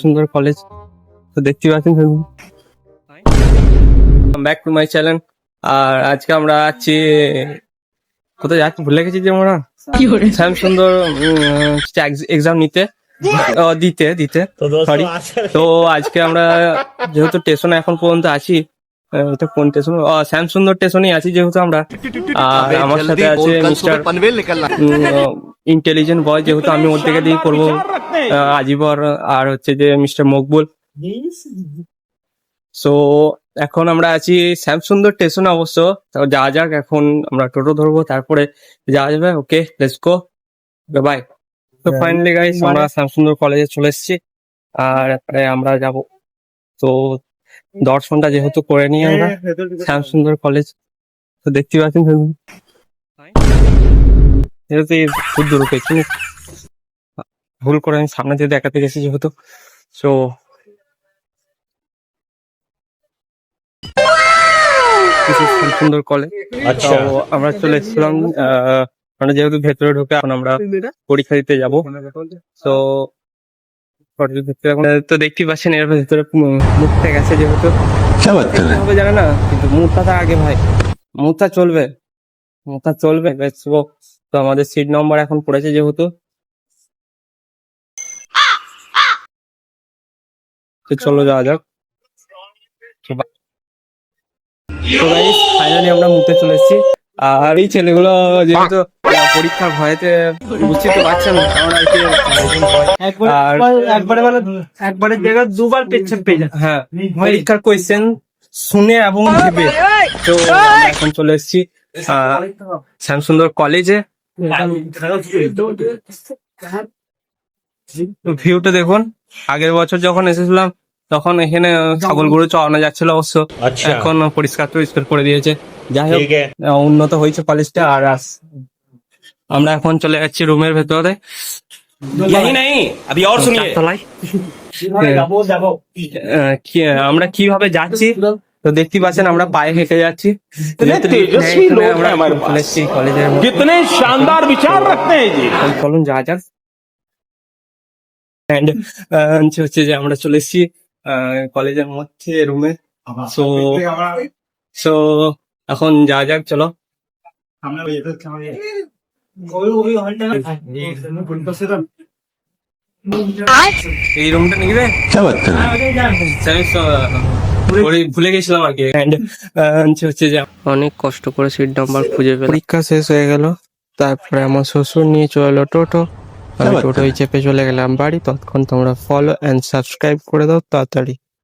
সুন্দর কলেজ তো দেখতে পাচ্ছেন। Back to my channel. আর আজকে আমরা আছি কোথায় যাচ্ছি ভুলে গেছি যে আমরা শ্যাম সুন্দর এক্সাম দিতে সরি। তো আজকে আমরা যেহেতু স্টেশনে এখন পর্যন্ত আছি, এটা কোন স্টেশন? শ্যাম সুন্দর স্টেশনেই আছি যেহেতু আমরা। আর আমার সাথে আছে মিস্টার ইন্টেলিজেন্ট বয়, যেহেতু আমি ওর থেকে দিয়ে করবো আজিবর, আর হচ্ছে যে মিস্টার মকবুল। সো এখন আমরা আছি শ্যামসুন্দর স্টেশনে অবশ্য। তো যাওয়া যাক, এখন আমরা টোটো ধরবো, তারপরে যাওয়া যাবে। ওকে, লেটস গো, বাই। তো ফাইনালি গাইস আমরা শ্যামসুন্দর কলেজে চলে এসেছি, আর এরপরে আমরা যাব। তো দর্শনটা যেহেতু করে নিই আমরা শ্যামসুন্দর কলেজ, তো দেখতে পাচ্ছেন যেহেতু খুব দূর পেয়েছি, ভুল করে আমি সামনে দিয়ে দেখাতে গেছি যেহেতু। সো সুন্দর কলেজ। তো আমরা চলে এসেছিলাম, মানে যেহেতু ভেতরে ঢুকে এখন আমরা পরীক্ষা দিতে যাবো। তো তো দেখতে পাচ্ছেন এর ভেতরে মুখটা গেছে যেহেতু হবে জানে না, কিন্তু মুখটা আগে ভাই, মুখটা চলবে। তো আমাদের সিট নম্বর এখন পড়েছে যেহেতু, তো চলো যাওয়া যাক। তো গাইস ফাইনালি আমরা মুখে চলে এসেছি। আর এই ছেলেগুলো যেহেতু পরীক্ষার ভয়েতে বুঝতে তো পারছেন, কারণ আর কি একবারে জায়গায় দুবার পেছন পেয়ে যায়। হ্যাঁ, পরীক্ষার কোয়েশ্চেন শুনে এবং ভেবে। তো এখন চলে এসেছি শ্যামসুন্দর কলেজে। ভিউটা দেখুন, আগের বছর যখন এসেছিলাম তখন এখানে ছাগল গরু চড়ানো যাচ্ছিল অবশ্য, এখন পরিষ্কার করে দিয়েছে। যাই হোক, উন্নত হয়েছে কলেজটা। আর আমরা এখন চলে যাচ্ছি রুমের ভেতরে। আমরা কিভাবে যাচ্ছি তো দেখতে পাচ্ছেন, আমরা পায়ে হেঁটে যাচ্ছি। চলুন যা যাক। হচ্ছে যে আমরা চলে এসেছি কলেজের মধ্যে রুমে। সো এখন যা যাক, চলো। এই রুমটা নিবে ভুলে গেছিলাম আর কি। হচ্ছে যে অনেক কষ্ট করে সিট নাম্বার খুঁজে পেলাম। পরীক্ষা শেষ হয়ে গেল, তারপরে আমার শ্বশুর নিয়ে চলে এলো টোটো। আমি টোটোয় চেপে চলে গেলাম বাড়ি। ততক্ষণ তোমরা ফলো এন্ড সাবস্ক্রাইব করে দাও তাড়াতাড়ি।